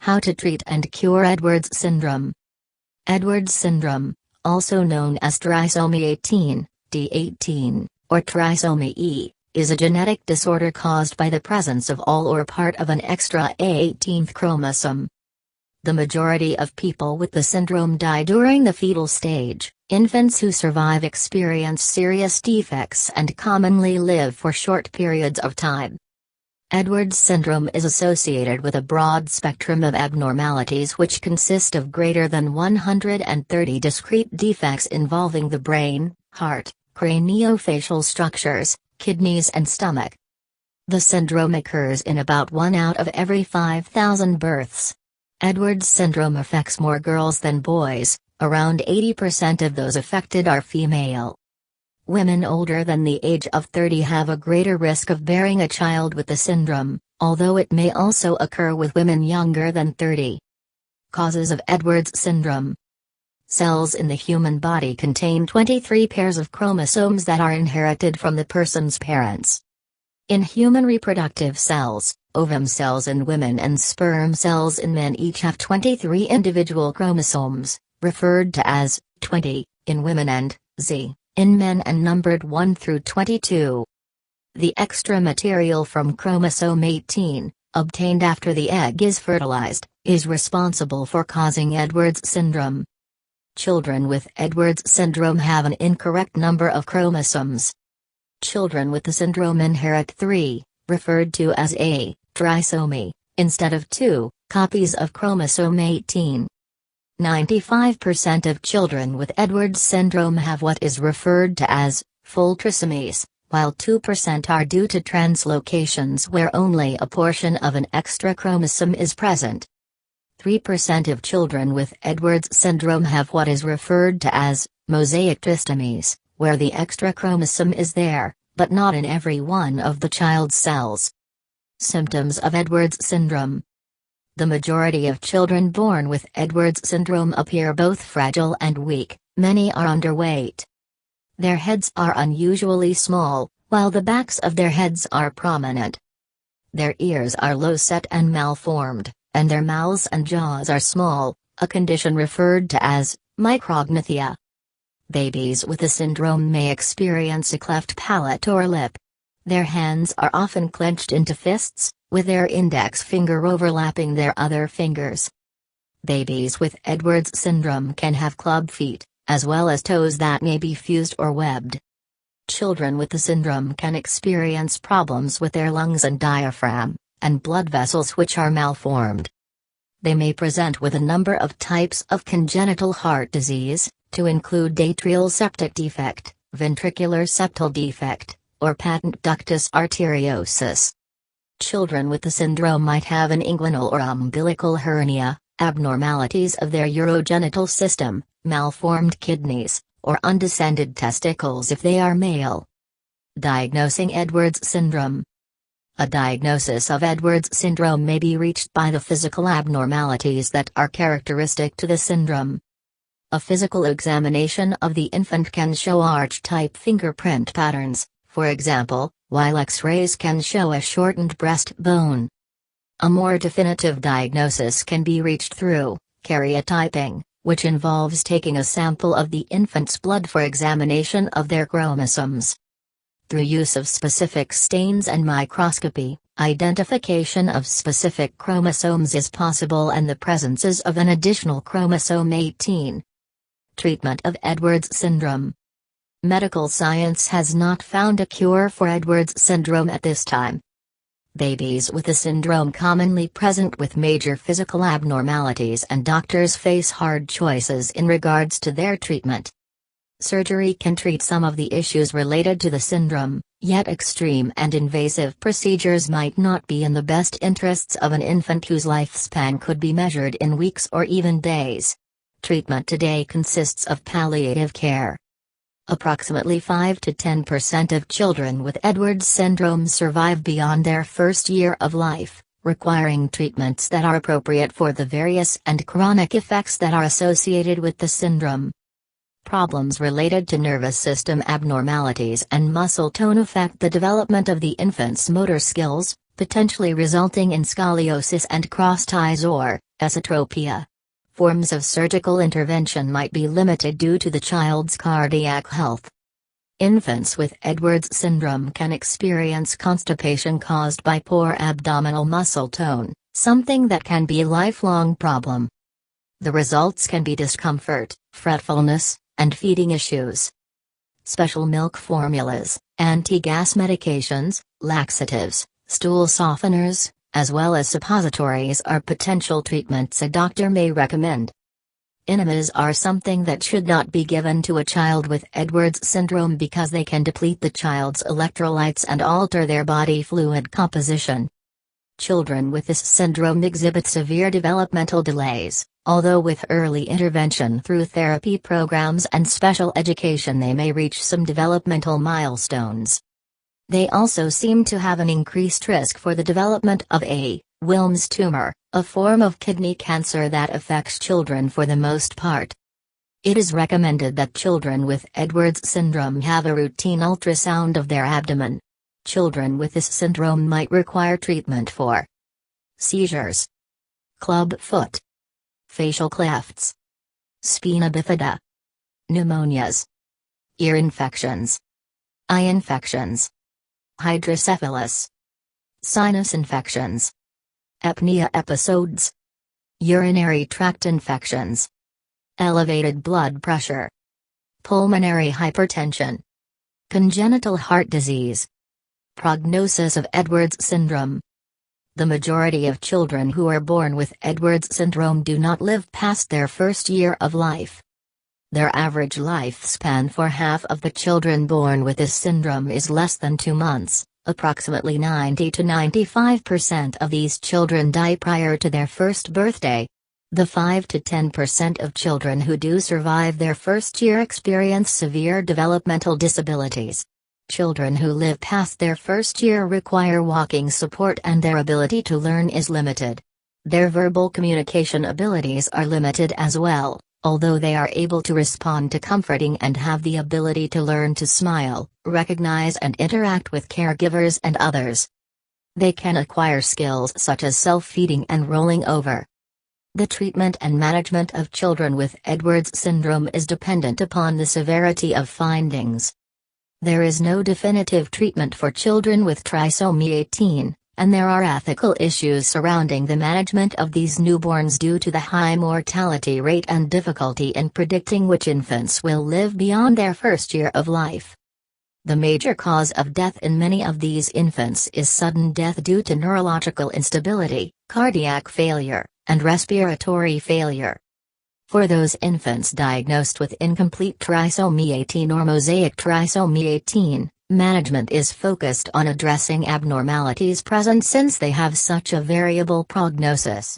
How to treat and cure Edwards syndrome. Edwards syndrome, also known as trisomy 18, D18, or trisomy E, is a genetic disorder caused by the presence of all or part of an extra 18th chromosome. The majority of people with the syndrome die during the fetal stage. Infants who survive experience serious defects and commonly live for short periods of time. Edwards syndrome is associated with a broad spectrum of abnormalities which consist of greater than 130 discrete defects involving the brain, heart, craniofacial structures, kidneys and stomach. The syndrome occurs in about 1 out of every 5,000 births. Edwards syndrome affects more girls than boys, around 80% of those affected are female. Women older than the age of 30 have a greater risk of bearing a child with the syndrome, although it may also occur with women younger than 30. Causes of Edwards syndrome. Cells in the human body contain 23 pairs of chromosomes that are inherited from the person's parents. In human reproductive cells, ovum cells in women and sperm cells in men each have 23 individual chromosomes, referred to as 20 in women and Z in men and numbered 1 through 22. The extra material from chromosome 18, obtained after the egg is fertilized, is responsible for causing Edwards syndrome. Children with Edwards syndrome have an incorrect number of chromosomes. Children with the syndrome inherit 3, referred to as A, trisomy, instead of 2, copies of chromosome 18. 95% of children with Edwards syndrome have what is referred to as full trisomies, while 2% are due to translocations where only a portion of an extra chromosome is present. 3% of children with Edwards syndrome have what is referred to as mosaic trisomies, where the extra chromosome is there, but not in every one of the child's cells. Symptoms of Edwards syndrome. The majority of children born with Edwards syndrome appear both fragile and weak, many are underweight. Their heads are unusually small, while the backs of their heads are prominent. Their ears are low-set and malformed, and their mouths and jaws are small, a condition referred to as micrognathia. Babies with the syndrome may experience a cleft palate or lip. Their hands are often clenched into fists, with their index finger overlapping their other fingers. Babies with Edwards syndrome can have club feet, as well as toes that may be fused or webbed. Children with the syndrome can experience problems with their lungs and diaphragm, and blood vessels which are malformed. They may present with a number of types of congenital heart disease, to include atrial septic defect, ventricular septal defect, or patent ductus arteriosus. Children with the syndrome might have an inguinal or umbilical hernia, abnormalities of their urogenital system, malformed kidneys, or undescended testicles if they are male. Diagnosing Edwards syndrome. A diagnosis of Edwards syndrome may be reached by the physical abnormalities that are characteristic to the syndrome. A physical examination of the infant can show arch-type fingerprint patterns, for example, while X-rays can show a shortened breastbone. A more definitive diagnosis can be reached through karyotyping, which involves taking a sample of the infant's blood for examination of their chromosomes. Through use of specific stains and microscopy, identification of specific chromosomes is possible and the presence of an additional chromosome 18. Treatment of Edwards syndrome. Medical science has not found a cure for Edwards syndrome at this time. Babies with the syndrome commonly present with major physical abnormalities and doctors face hard choices in regards to their treatment. Surgery can treat some of the issues related to the syndrome, yet extreme and invasive procedures might not be in the best interests of an infant whose lifespan could be measured in weeks or even days. Treatment today consists of palliative care. Approximately 5 to 10% of children with Edwards syndrome survive beyond their first year of life, requiring treatments that are appropriate for the various and chronic effects that are associated with the syndrome. Problems related to nervous system abnormalities and muscle tone affect the development of the infant's motor skills, potentially resulting in scoliosis and cross ties or esotropia. Forms of surgical intervention might be limited due to the child's cardiac health. Infants with Edwards syndrome can experience constipation caused by poor abdominal muscle tone, something that can be a lifelong problem. The results can be discomfort, fretfulness, and feeding issues. Special milk formulas, anti-gas medications, laxatives, stool softeners, as well as suppositories are potential treatments a doctor may recommend. Enemas are something that should not be given to a child with Edwards syndrome because they can deplete the child's electrolytes and alter their body fluid composition. Children with this syndrome exhibit severe developmental delays, although with early intervention through therapy programs and special education they may reach some developmental milestones. They also seem to have an increased risk for the development of a Wilms tumor, a form of kidney cancer that affects children for the most part. It is recommended that children with Edwards syndrome have a routine ultrasound of their abdomen. Children with this syndrome might require treatment for seizures, club foot, facial clefts, spina bifida, pneumonias, ear infections, eye infections, hydrocephalus, sinus infections, apnea episodes, urinary tract infections, elevated blood pressure, pulmonary hypertension, congenital heart disease. Prognosis of Edwards syndrome. The majority of children who are born with Edwards syndrome do not live past their first year of life. Their average lifespan for half of the children born with this syndrome is less than 2 months. Approximately 90 to 95% of these children die prior to their first birthday. The 5 to 10% of children who do survive their first year experience severe developmental disabilities. Children who live past their first year require walking support and their ability to learn is limited. Their verbal communication abilities are limited as well, although they are able to respond to comforting and have the ability to learn to smile, recognize and interact with caregivers and others. They can acquire skills such as self-feeding and rolling over. The treatment and management of children with Edwards syndrome is dependent upon the severity of findings. There is no definitive treatment for children with trisomy 18, and there are ethical issues surrounding the management of these newborns due to the high mortality rate and difficulty in predicting which infants will live beyond their first year of life. The major cause of death in many of these infants is sudden death due to neurological instability, cardiac failure, and respiratory failure. For those infants diagnosed with incomplete trisomy 18 or mosaic trisomy 18, management is focused on addressing abnormalities present since they have such a variable prognosis.